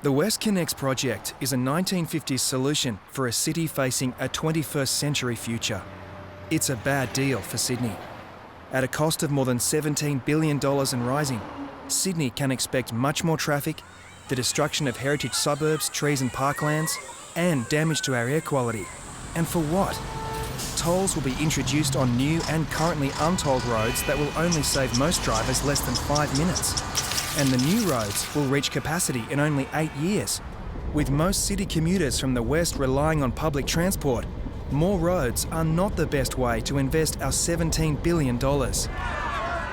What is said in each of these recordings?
The WestConnex project is a 1950s solution for a city facing a 21st century future. It's a bad deal for Sydney. At a cost of more than $17 billion and rising, Sydney can expect much more traffic, the destruction of heritage suburbs, trees and parklands, and damage to our air quality. And for what? Tolls will be introduced on new and currently untolled roads that will only save most drivers less than 5 minutes. And the new roads will reach capacity in only 8 years. With most city commuters from the west relying on public transport, more roads are not the best way to invest our $17 billion.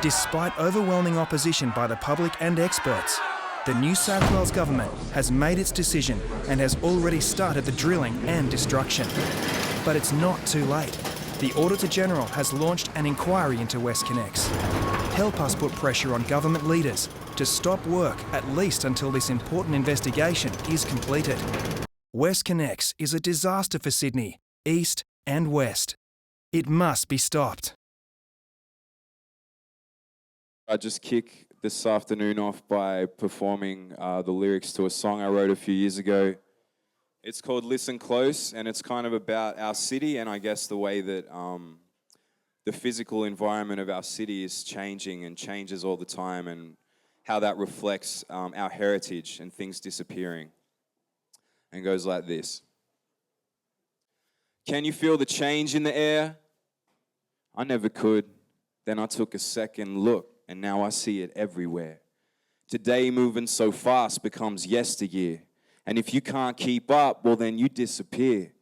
Despite overwhelming opposition by the public and experts, the New South Wales Government has made its decision and has already started the drilling and destruction. But it's not too late. The Auditor-General has launched an inquiry into WestConnex. Help us put pressure on government leaders to stop work at least until this important investigation is completed. WestConnex is a disaster for Sydney, east and west. It must be stopped. I just kick this afternoon off by performing the lyrics to a song I wrote a few years ago. It's called Listen Close, and it's kind of about our city and I guess the way that the physical environment of our city is changing and changes all the time, and how that reflects our heritage and things disappearing. And it goes like this. Can you feel the change in the air? I never could. Then I took a second look, and now I see it everywhere. Today moving so fast becomes yesteryear. And if you can't keep up, well then you disappear.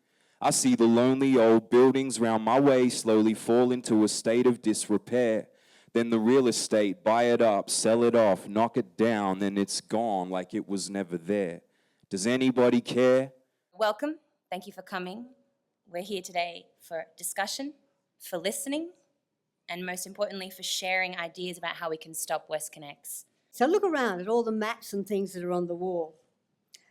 I see the lonely old buildings round my way slowly fall into a state of disrepair. Then the real estate, buy it up, sell it off, knock it down, then it's gone like it was never there. Does anybody care? Welcome. Thank you for coming. We're here today for discussion, for listening, and most importantly, for sharing ideas about how we can stop WestConnex. So look around at all the maps and things that are on the wall,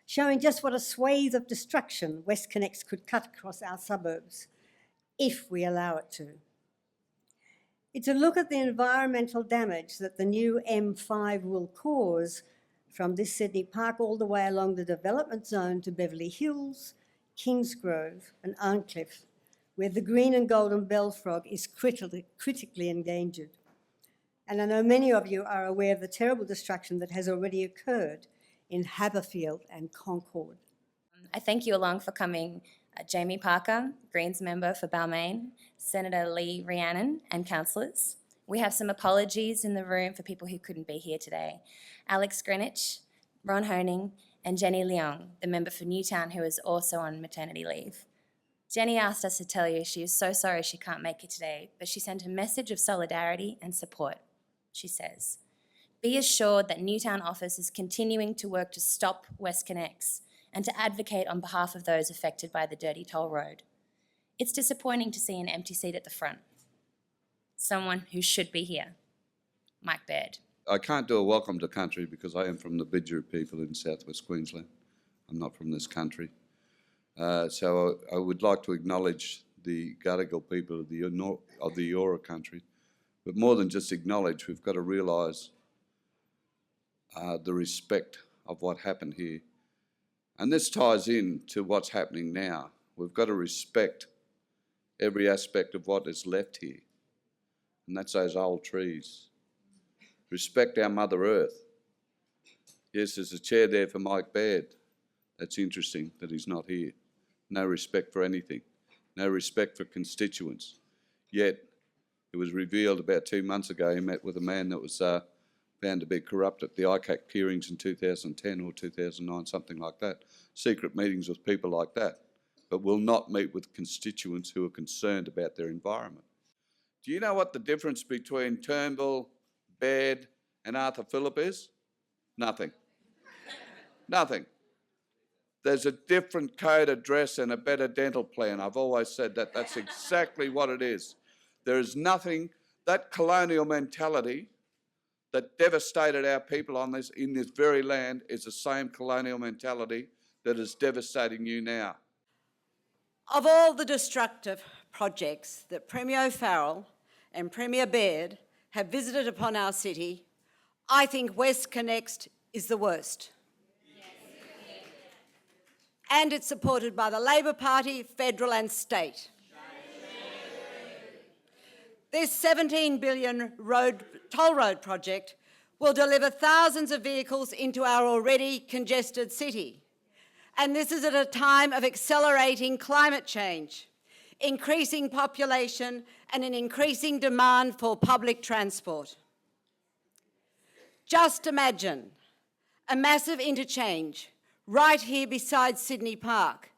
showing just what a swathe of destruction WestConnex could cut across our suburbs, if we allow it to. It's a look at the environmental damage that the new M5 will cause from this Sydney Park all the way along the development zone to Beverly Hills, Kingsgrove and Arncliffe, where the green and golden bellfrog is critically endangered. And I know many of you are aware of the terrible destruction that has already occurred in Haberfield and Concord. I thank you along for coming, Jamie Parker, Greens member for Balmain, Senator Lee Rhiannon and councillors. We have some apologies in the room for people who couldn't be here today. Alex Greenwich, Ron Honing and Jenny Leong, the member for Newtown who is also on maternity leave. Jenny asked us to tell you she is so sorry she can't make it today, but she sent a message of solidarity and support. She says, "Be assured that Newtown office is continuing to work to stop WestConnex and to advocate on behalf of those affected by the dirty toll road. It's disappointing to see an empty seat at the front. Someone who should be here. Mike Baird." I can't do a welcome to country because I am from the Bidgara people in southwest Queensland. I'm not from this country. So I would like to acknowledge the Gadigal people of the Eora country. But more than just acknowledge, we've got to realise the respect of what happened here. And this ties in to what's happening now. We've got to respect every aspect of what is left here. And that's those old trees. Respect our Mother Earth. Yes, there's a chair there for Mike Baird. That's interesting that he's not here. No respect for anything. No respect for constituents. Yet, it was revealed about 2 months ago he met with a man that was found to be corrupt at the ICAC hearings in 2010 or 2009, something like that. Secret meetings with people like that, but will not meet with constituents who are concerned about their environment. Do you know what the difference between Turnbull, Baird and Arthur Phillip is? Nothing. Nothing. There's a different code address and a better dental plan. I've always said that. That's exactly what it is. There is nothing, that colonial mentality that devastated our people in this very land is the same colonial mentality that is devastating you now. Of all the destructive projects that Premier Farrell and Premier Baird have visited upon our city, I think WestConnex is the worst. and it's supported by the Labor Party, federal and state. This $17 billion toll road project will deliver thousands of vehicles into our already congested city. And this is at a time of accelerating climate change, increasing population, and an increasing demand for public transport. Just imagine a massive interchange right here beside Sydney Park.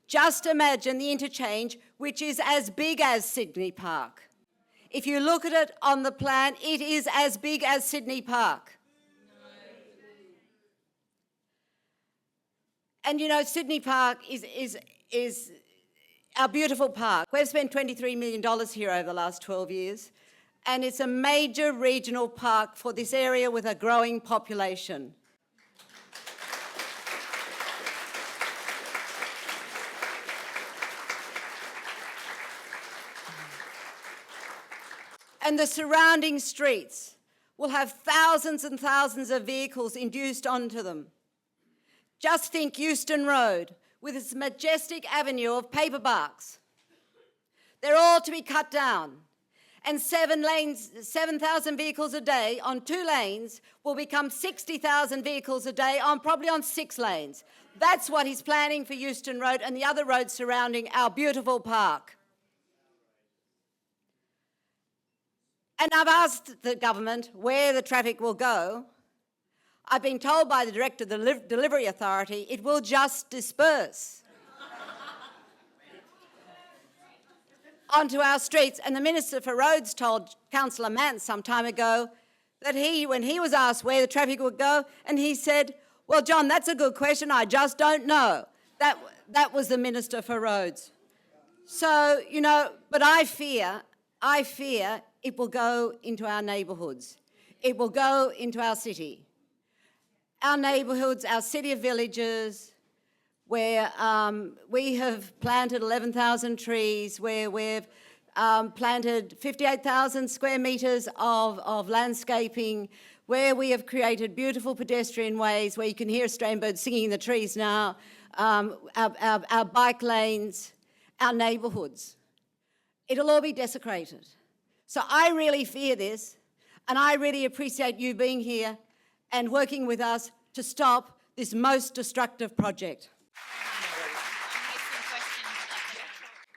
Just imagine the interchange, which is as big as Sydney Park. If you look at it on the plan, it is as big as Sydney Park. And you know, Sydney Park is our beautiful park. We've spent $23 million here over the last 12 years, and it's a major regional park for this area with a growing population. And the surrounding streets will have thousands and thousands of vehicles induced onto them. Just think Euston Road with its majestic avenue of paper barks. They're all to be cut down. And 7,000 vehicles a day on 2 lanes will become 60,000 vehicles a day on probably on 6 lanes. That's what he's planning for Euston Road and the other roads surrounding our beautiful park. And I've asked the government where the traffic will go. I've been told by the Director of the Delivery Authority it will just disperse onto our streets. And the Minister for Roads told Councillor Mance some time ago that when he was asked where the traffic would go, and he said, well, John, that's a good question, I just don't know. That was the Minister for Roads. So, you know, but I fear it will go into our neighbourhoods. It will go into our city. Our neighbourhoods, our city of villages, where we have planted 11,000 trees, where we've planted 58,000 square metres of landscaping, where we have created beautiful pedestrian ways, where you can hear Australian birds singing in the trees now, our bike lanes, our neighbourhoods. It'll all be desecrated. So I really fear this, and I really appreciate you being here and working with us to stop this most destructive project.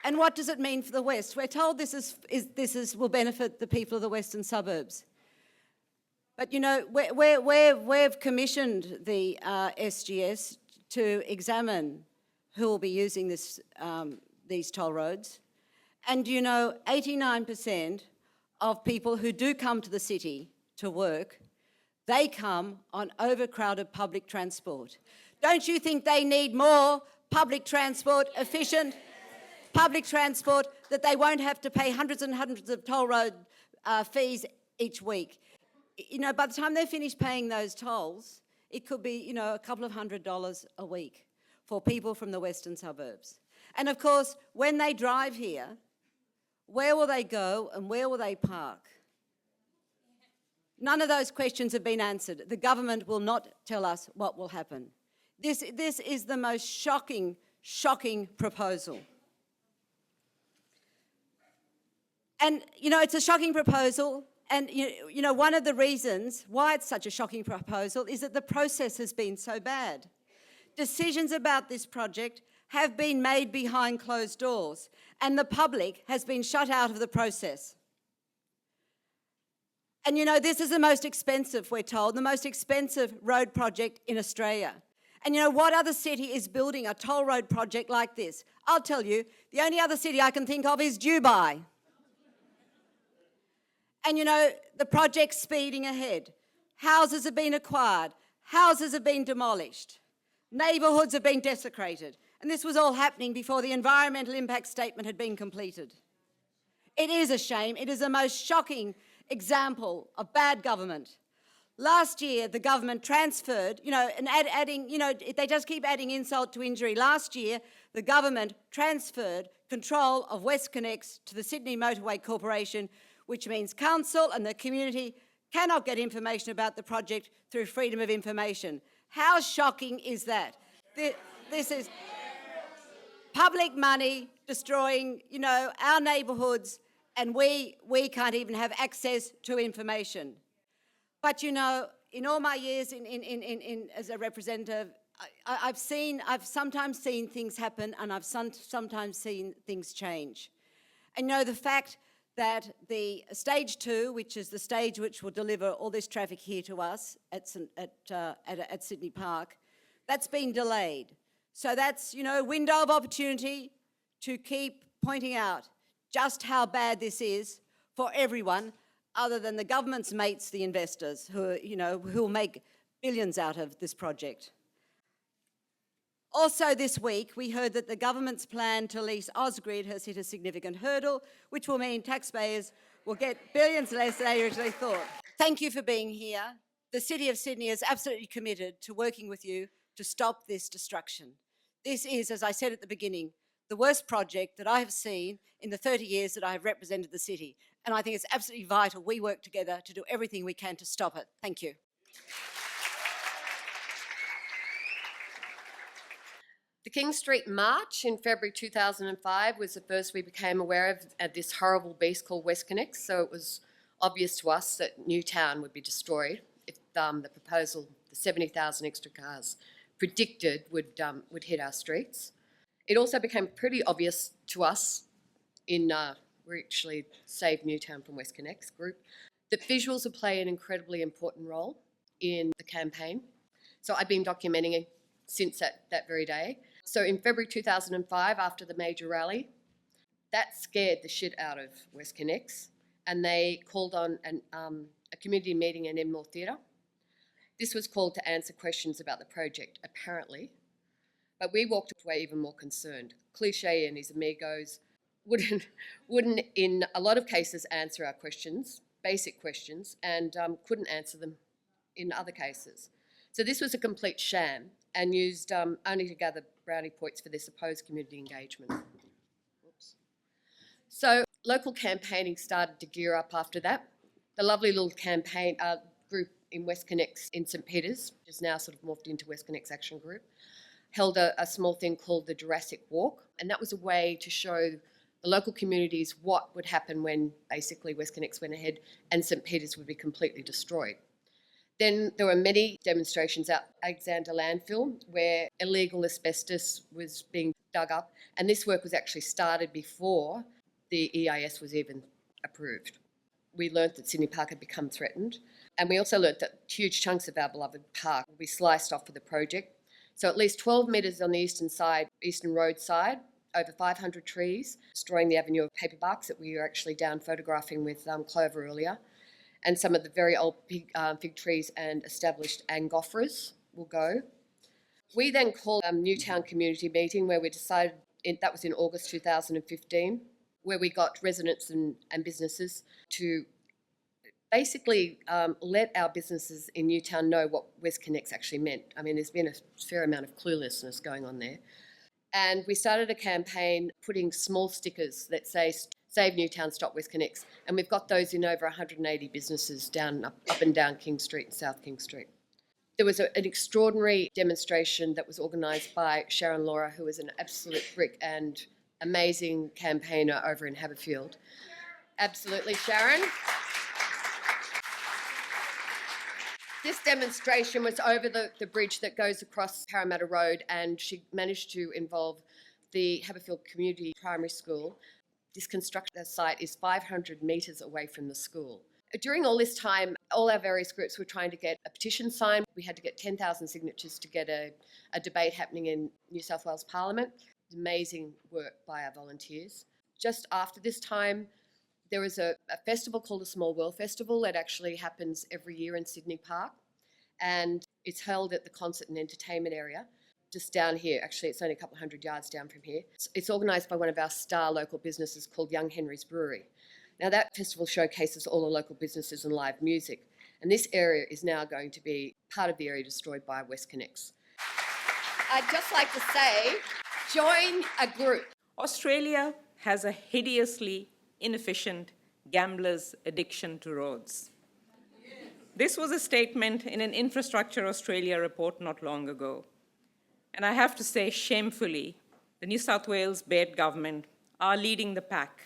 And what does it mean for the West? We're told this will benefit the people of the western suburbs. But you know, we've commissioned the SGS to examine who will be using these toll roads. And you know, 89% of people who do come to the city to work, they come on overcrowded public transport. Don't you think they need more public transport, efficient public transport, that they won't have to pay hundreds and hundreds of toll road fees each week? You know, by the time they finish paying those tolls, it could be, you know, a couple of $100s a week for people from the western suburbs. And of course, when they drive here, where will they go and where will they park? None of those questions have been answered. The government will not tell us what will happen. This is the most shocking proposal. And, you know, it's a shocking proposal, and, you know, one of the reasons why it's such a shocking proposal is that the process has been so bad. Decisions about this project have been made behind closed doors, and the public has been shut out of the process. And you know, this is the most expensive, we're told, the most expensive road project in Australia. And you know, what other city is building a toll road project like this? I'll tell you, the only other city I can think of is Dubai. And you know, the project's speeding ahead. Houses have been acquired, houses have been demolished, neighbourhoods have been desecrated. And this was all happening before the environmental impact statement had been completed. It is a shame. It is the most shocking example of bad government. Last year, the government transferred, you know, and adding, you know, they just keep adding insult to injury. Last year, the government transferred control of WestConnex to the Sydney Motorway Corporation, which means council and the community cannot get information about the project through freedom of information. How shocking is that? This public money destroying, you know, our neighbourhoods, and we can't even have access to information. But, you know, in all my years as a representative, I've sometimes seen things happen, and I've sometimes seen things change. And, you know, the fact that the stage 2, which is the stage which will deliver all this traffic here to us at Sydney Park, that's been delayed. So that's, you know, window of opportunity to keep pointing out just how bad this is for everyone, other than the government's mates, the investors, who will make billions out of this project. Also this week, we heard that the government's plan to lease Ausgrid has hit a significant hurdle, which will mean taxpayers will get billions less than they originally thought. Thank you for being here. The City of Sydney is absolutely committed to working with you to stop this destruction. This is, as I said at the beginning, the worst project that I have seen in the 30 years that I have represented the city. And I think it's absolutely vital we work together to do everything we can to stop it. Thank you. The King Street March in February 2005 was the first we became aware of this horrible beast called WestConnex, so it was obvious to us that Newtown would be destroyed if the proposal, the 70,000 extra cars predicted would hit our streets. It also became pretty obvious to us we actually saved Newtown from WestConnex group, that visuals would play an incredibly important role in the campaign. So I've been documenting it since that very day. So in February 2005, after the major rally, that scared the shit out of WestConnex, and they called on a community meeting in Enmore Theatre. This was called to answer questions about the project, apparently, but we walked away even more concerned. Cliche and his amigos wouldn't in a lot of cases answer our questions, basic questions, and couldn't answer them in other cases. So this was a complete sham and used only to gather brownie points for their supposed community engagement. Oops. So local campaigning started to gear up after that. The lovely little campaign group in WestConnex in St Peters, which is now sort of morphed into WestConnex Action Group, held a small thing called the Jurassic Walk, and that was a way to show the local communities what would happen when basically WestConnex went ahead and St Peters would be completely destroyed. Then there were many demonstrations at Alexander Landfill where illegal asbestos was being dug up, and this work was actually started before the EIS was even approved. We learnt that Sydney Park had become threatened, and we also learnt that huge chunks of our beloved park will be sliced off for the project. So at least 12 metres on the eastern road side, over 500 trees, destroying the avenue of paper barks that we were actually down photographing with Clover earlier. And some of the very old fig trees and established angophoras will go. We then called a Newtown community meeting where we decided, that was in August 2015, where we got residents and businesses to basically let our businesses in Newtown know what WestConnex actually meant. I mean, there's been a fair amount of cluelessness going on there. And we started a campaign putting small stickers that say, Save Newtown, Stop WestConnex. And we've got those in over 180 businesses up and down King Street and South King Street. There was an extraordinary demonstration that was organised by Sharon Laura, who is an absolute brick and amazing campaigner over in Haberfield. Absolutely, Sharon. This demonstration was over the bridge that goes across Parramatta Road, and she managed to involve the Haberfield Community Primary School. This construction site is 500 metres away from the school. During all this time, all our various groups were trying to get a petition signed. We had to get 10,000 signatures to get a debate happening in New South Wales Parliament. Amazing work by our volunteers. Just after this time, there was a festival called the Small World Festival that actually happens every year in Sydney Park, and it's held at the concert and entertainment area. Just down here, actually it's only a couple of 100 yards down from here. It's organised by one of our star local businesses called Young Henry's Brewery. Now that festival showcases all the local businesses and live music, and this area is now going to be part of the area destroyed by WestConnex. I'd just like to say, join a group. Australia has a hideously inefficient gambler's addiction to roads. This was a statement in an Infrastructure Australia report not long ago. And I have to say, shamefully, the New South Wales Baird government are leading the pack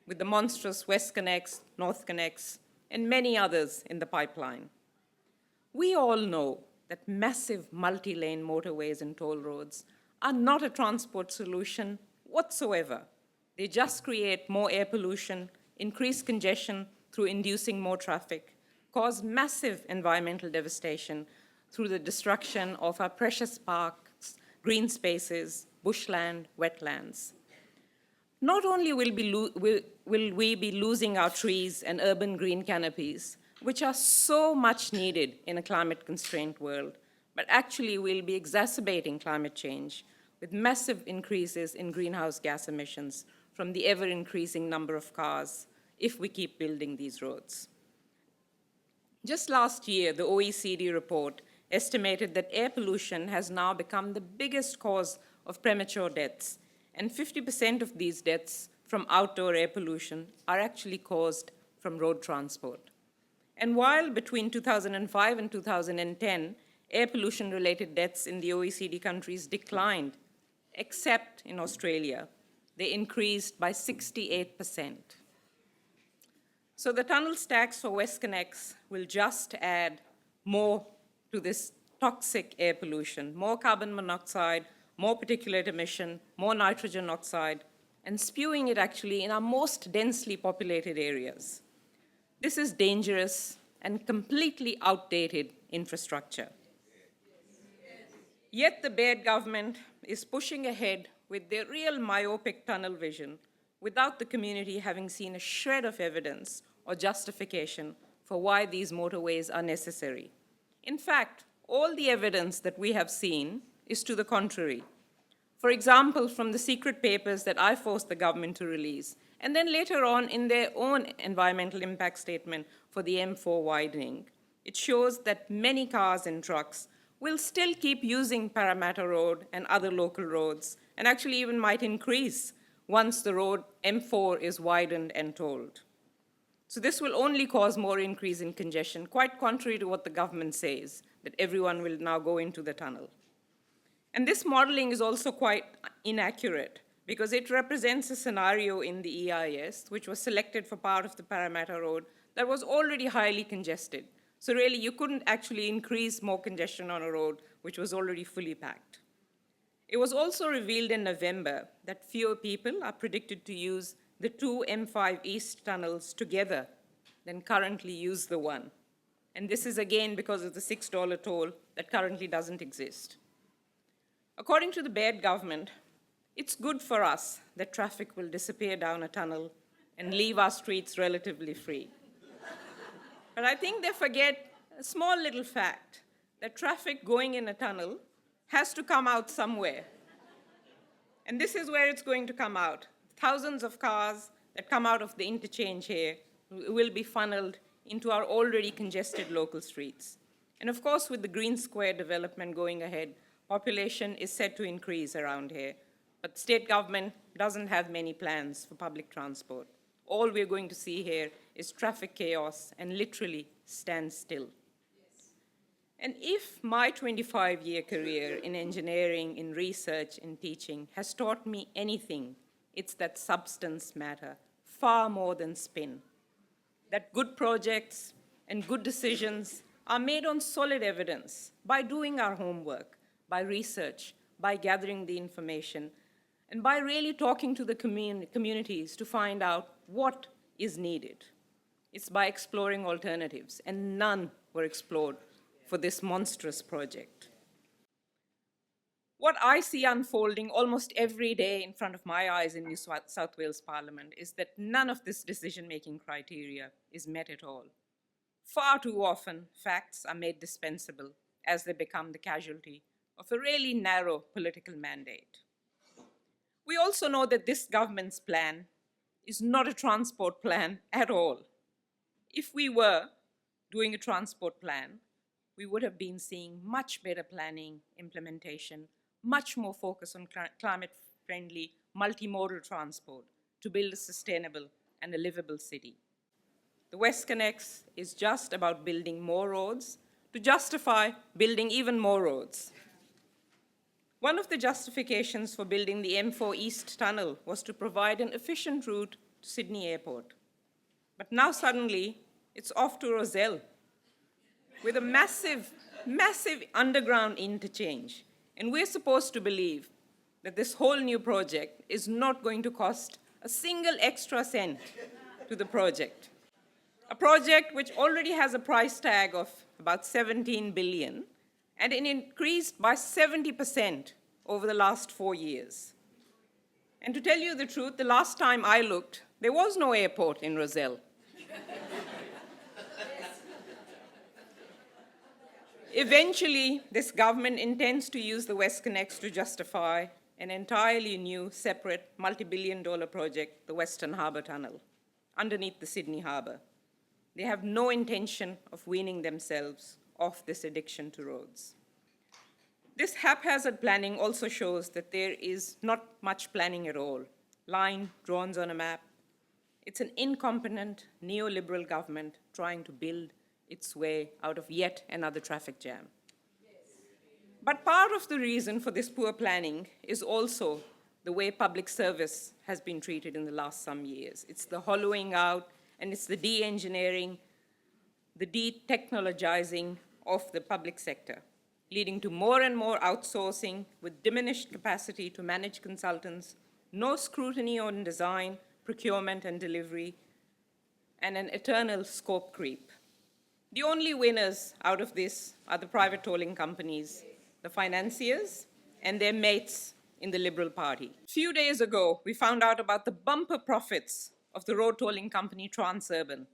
with the monstrous WestConnex, NorthConnex, and many others in the pipeline. We all know that massive multi-lane motorways and toll roads are not a transport solution whatsoever. They just create more air pollution, increase congestion through inducing more traffic, cause massive environmental devastation through the destruction of our precious parks, green spaces, bushland, wetlands. Not only will we be losing our trees and urban green canopies, which are so much needed in a climate-constrained world, but actually we'll be exacerbating climate change with massive increases in greenhouse gas emissions from the ever-increasing number of cars if we keep building these roads. Just last year, the OECD report estimated that air pollution has now become the biggest cause of premature deaths, and 50% of these deaths from outdoor air pollution are actually caused from road transport. And while between 2005 and 2010, air pollution-related deaths in the OECD countries declined, except in Australia, they increased by 68%. So the tunnel stacks for WestConnex will just add more to this toxic air pollution, more carbon monoxide, more particulate emission, more nitrogen oxide, and spewing it actually in our most densely populated areas. This is dangerous and completely outdated infrastructure. Yet the Baird government is pushing ahead with their real myopic tunnel vision without the community having seen a shred of evidence or justification for why these motorways are necessary. In fact, all the evidence that we have seen is to the contrary. For example, from the secret papers that I forced the government to release, and then later on in their own environmental impact statement for the M4 widening, it shows that many cars and trucks will still keep using Parramatta Road and other local roads, and actually even might increase once the road M4 is widened and tolled. So this will only cause more increase in congestion, quite contrary to what the government says, that everyone will now go into the tunnel. And this modeling is also quite inaccurate because it represents a scenario in the EIS, which was selected for part of the Parramatta Road, that was already highly congested. So really, you couldn't actually increase more congestion on a road which was already fully packed. It was also revealed in November that fewer people are predicted to use the two M5 East tunnels together than currently use the one. And this is again because of the $6 toll that currently doesn't exist. According to the Baird government, it's good for us that traffic will disappear down a tunnel and leave our streets relatively free. But I think they forget a small little fact, that traffic going in a tunnel has to come out somewhere. And this is where it's going to come out. Thousands of cars that come out of the interchange here will be funneled into our already congested local streets. And of course, with the Green Square development going ahead, population is set to increase around here. But the state government doesn't have many plans for public transport. All we're going to see here is traffic chaos and literally stand still. And if my 25-year career in engineering, in research, in teaching has taught me anything, it's that substance matter far more than spin. That good projects and good decisions are made on solid evidence by doing our homework, by research, by gathering the information, and by really talking to the communities to find out what is needed. It's by exploring alternatives, and none were explored for this monstrous project. What I see unfolding almost every day in front of my eyes in New South Wales Parliament is that none of this decision-making criteria is met at all. Far too often, facts are made dispensable as they become the casualty of a really narrow political mandate. We also know that this government's plan is not a transport plan at all. If we were doing a transport plan, we would have been seeing much better planning, implementation, much more focus on climate-friendly, multimodal transport to build a sustainable and a livable city. The WestConnex is just about building more roads to justify building even more roads. One of the justifications for building the M4 East Tunnel was to provide an efficient route to Sydney Airport. But now suddenly, it's off to Rozelle with a massive, massive underground interchange. And we're supposed to believe that this whole new project is not going to cost a single extra cent to the project. A project which already has a price tag of about 17 billion, and it increased by 70% over the last 4 years. And to tell you the truth, the last time I looked, there was no airport in Rozelle. Eventually, this government intends to use the WestConnex to justify an entirely new, separate, multi-billion-dollar project, the Western Harbour Tunnel, underneath the Sydney Harbour. They have no intention of weaning themselves off this addiction to roads. This haphazard planning also shows that there is not much planning at all. Line drawn on a map. It's an incompetent neoliberal government trying to build its way out of yet another traffic jam. But part of the reason for this poor planning is also the way public service has been treated in the last some years. It's the hollowing out and it's the de-engineering, the de-technologizing of the public sector, leading to more and more outsourcing with diminished capacity to manage consultants, no scrutiny on design, procurement and delivery, and an eternal scope creep. The only winners out of this are the private tolling companies, the financiers, and their mates in the Liberal Party. A few days ago, we found out about the bumper profits of the road tolling company Transurban.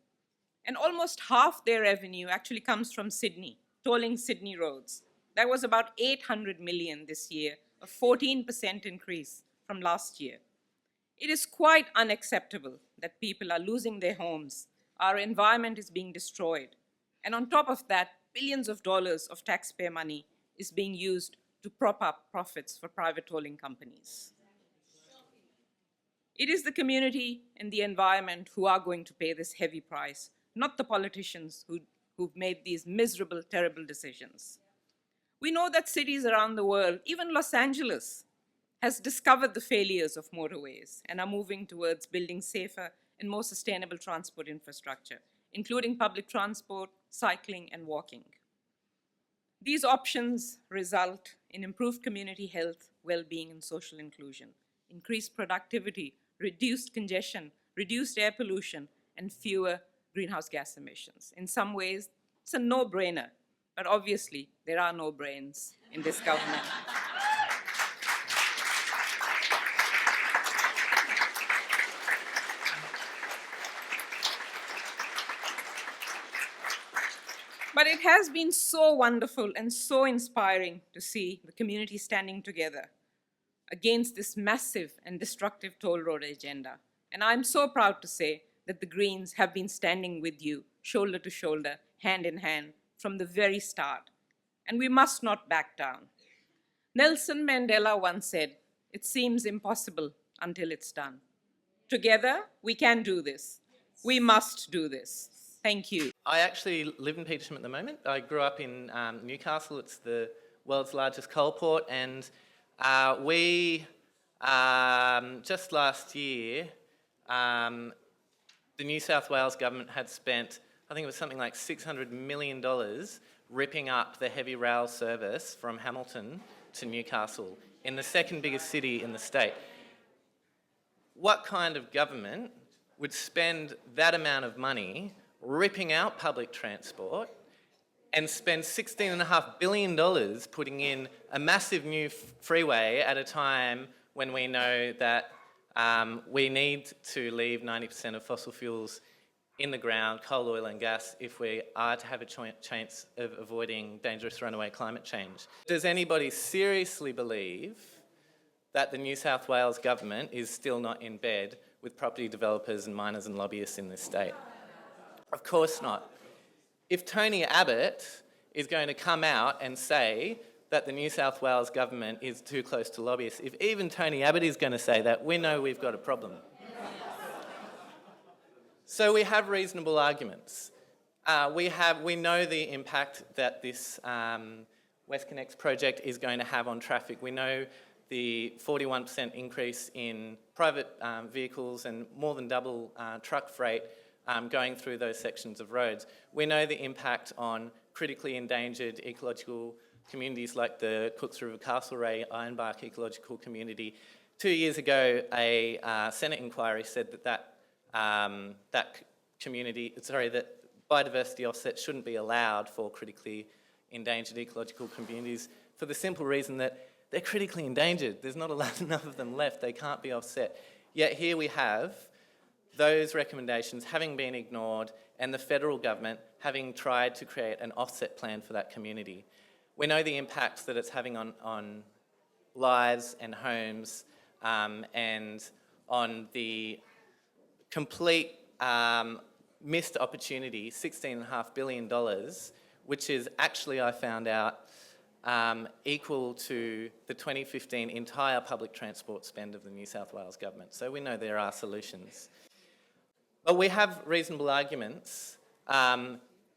And almost half their revenue actually comes from Sydney, tolling Sydney roads. That was about 800 million this year, a 14% increase from last year. It is quite unacceptable that people are losing their homes, our environment is being destroyed, and on top of that, billions of dollars of taxpayer money is being used to prop up profits for private tolling companies. It is the community and the environment who are going to pay this heavy price, not the politicians who've made these miserable, terrible decisions. We know that cities around the world, even Los Angeles, has discovered the failures of motorways and are moving towards building safer and more sustainable transport infrastructure, including public transport, cycling, and walking. These options result in improved community health, well-being, and social inclusion, increased productivity, reduced congestion, reduced air pollution, and fewer greenhouse gas emissions. In some ways, it's a no-brainer, but obviously, there are no brains in this government. But it has been so wonderful and so inspiring to see the community standing together against this massive and destructive toll road agenda. And I'm so proud to say that the Greens have been standing with you, shoulder to shoulder, hand in hand, from the very start. And we must not back down. Nelson Mandela once said, "It seems impossible until it's done." Together, we can do this. We must do this. Thank you. I actually live in Petersham at the moment. I grew up in Newcastle. It's the world's largest coal port, and we just last year, the New South Wales government had spent, I think it was something like $600 million ripping up the heavy rail service from Hamilton to Newcastle, in the second biggest city in the state. What kind of government would spend that amount of money ripping out public transport and spend $16.5 billion putting in a massive new freeway at a time when we know that we need to leave 90% of fossil fuels in the ground, coal, oil and gas, if we are to have a chance of avoiding dangerous runaway climate change. Does anybody seriously believe that the New South Wales government is still not in bed with property developers and miners and lobbyists in this state? Of course not. If Tony Abbott is going to come out and say that the New South Wales government is too close to lobbyists, if even Tony Abbott is going to say that, we know we've got a problem. So we have reasonable arguments. We know the impact that this WestConnex project is going to have on traffic. We know the 41% increase in private vehicles and more than double truck freight going through those sections of roads. We know the impact on critically endangered ecological communities like the Cooks River Castlereagh Ironbark Ecological Community. 2 years ago, a Senate inquiry said that that biodiversity offset shouldn't be allowed for critically endangered ecological communities for the simple reason that they're critically endangered. There's not enough of them left. They can't be offset. Yet here we have those recommendations having been ignored and the federal government having tried to create an offset plan for that community. We know the impacts that it's having on lives and homes and on the complete missed opportunity, $16.5 billion, which is actually, I found out, equal to the 2015 entire public transport spend of the New South Wales Government. So we know there are solutions. But we have reasonable arguments.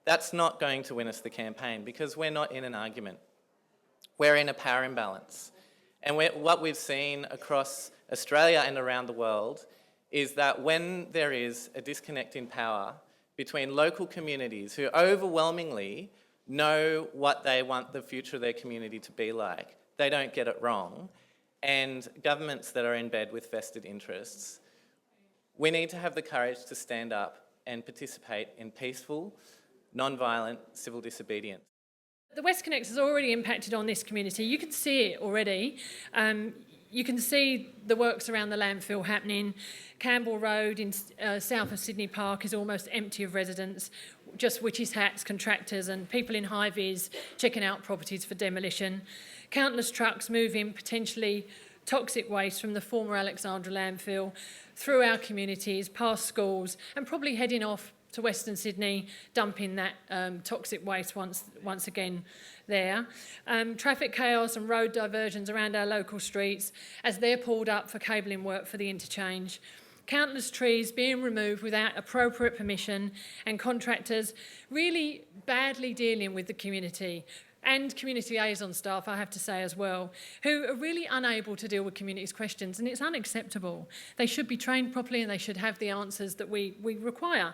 That's not going to win us the campaign because we're not in an argument. We're in a power imbalance. And what we've seen across Australia and around the world is that when there is a disconnect in power between local communities who overwhelmingly know what they want the future of their community to be like, they don't get it wrong, and governments that are in bed with vested interests, we need to have the courage to stand up and participate in peaceful, non-violent civil disobedience. The WestConnex has already impacted on this community. You can see it already. You can see the works around the landfill happening. Campbell Road in south of Sydney Park is almost empty of residents, just witches' hats, contractors and people in high-vis checking out properties for demolition. Countless trucks moving potentially toxic waste from the former Alexandra landfill through our communities, past schools, and probably heading off to Western Sydney, dumping that toxic waste once again there. Traffic chaos and road diversions around our local streets as they're pulled up for cabling work for the interchange. Countless trees being removed without appropriate permission and contractors really badly dealing with the community and community liaison staff, I have to say as well, who are really unable to deal with community's questions, and it's unacceptable. They should be trained properly and they should have the answers that we require.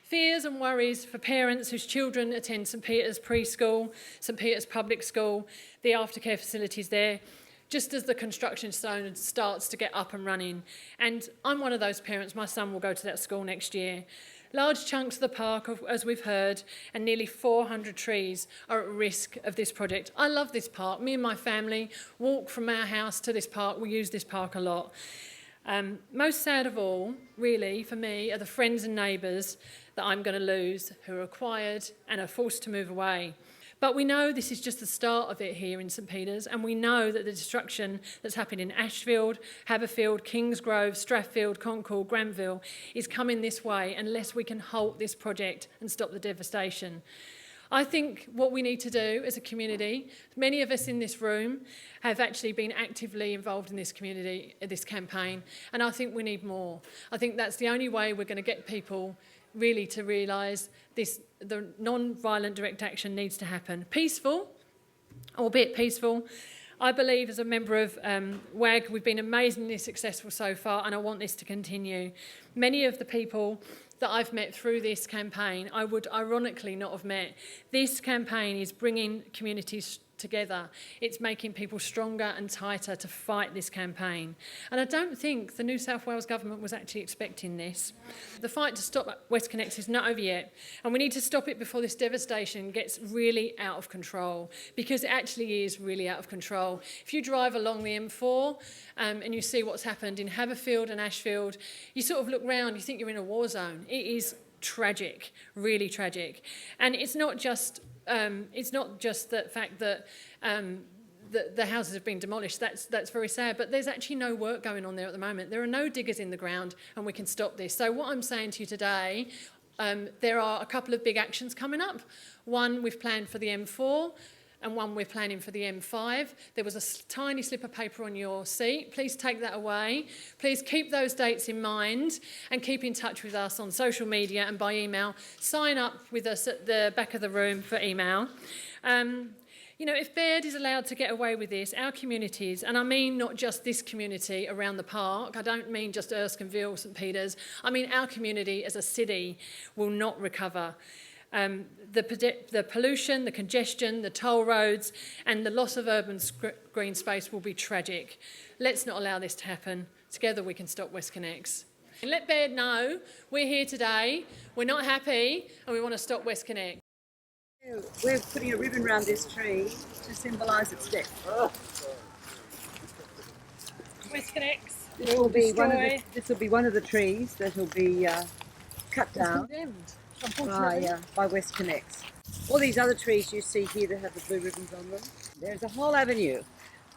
Fears and worries for parents whose children attend St Peter's preschool, St Peter's public school, the aftercare facilities there, just as the construction zone starts to get up and running. And I'm one of those parents. My son will go to that school next year. Large chunks of the park, as we've heard, and nearly 400 trees are at risk of this project. I love this park. Me and my family walk from our house to this park. We use this park a lot. Most sad of all, really, for me, are the friends and neighbours that I'm going to lose who are required and are forced to move away. But we know this is just the start of it here in St Peter's, and we know that the destruction that's happened in Ashfield, Haberfield, Kingsgrove, Strathfield, Concord, Granville is coming this way unless we can halt this project and stop the devastation. I think what we need to do as a community, many of us in this room have actually been actively involved in this community, this campaign, and I think we need more. I think that's the only way we're going to get people really to realise the non-violent direct action needs to happen. Peaceful, albeit peaceful. I believe as a member of WAG we've been amazingly successful so far, and I want this to continue. Many of the people that I've met through this campaign I would ironically not have met. This campaign is bringing communities together. It's making people stronger and tighter to fight this campaign. And I don't think the New South Wales Government was actually expecting this. The fight to stop WestConnex is not over yet, and we need to stop it before this devastation gets really out of control, because it actually is really out of control. If you drive along the M4 and you see what's happened in Haberfield and Ashfield, you sort of look round, you think you're in a war zone. It is tragic, really tragic. And it's not just the fact that the houses have been demolished. That's very sad, but there's actually no work going on there at the moment. There are no diggers in the ground, and we can stop this. So what I'm saying to you today, there are a couple of big actions coming up. One we've planned for the M4, and one we're planning for the M5. There was a tiny slip of paper on your seat. Please take that away. Please keep those dates in mind and keep in touch with us on social media and by email. Sign up with us at the back of the room for email. You know, if Baird is allowed to get away with this, our communities, and I mean not just this community around the park, I don't mean just Erskineville, St Peters, I mean our community as a city will not recover. The pollution, the congestion, the toll roads and the loss of urban green space will be tragic. Let's not allow this to happen. Together we can stop WestConnex. And let Baird know we're here today, we're not happy and we want to stop WestConnex. We're putting a ribbon around this tree to symbolise its death. WestConnex. This will be one of the trees that will be cut down by WestConnex. All these other trees you see here that have the blue ribbons on them, there's a whole avenue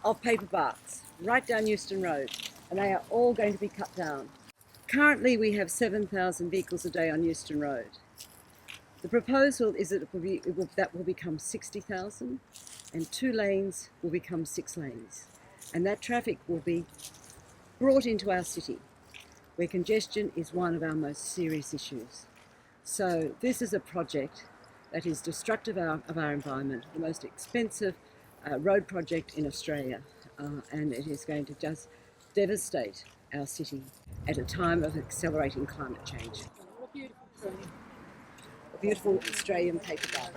of paper barks right down Euston Road, and they are all going to be cut down. Currently we have 7,000 vehicles a day on Euston Road. The proposal is that that will become 60,000 and 2 lanes will become 6 lanes. And that traffic will be brought into our city, where congestion is one of our most serious issues. So this is a project that is destructive of our environment, the most expensive road project in Australia, and it is going to just devastate our city at a time of accelerating climate change. A beautiful Australian paper bark.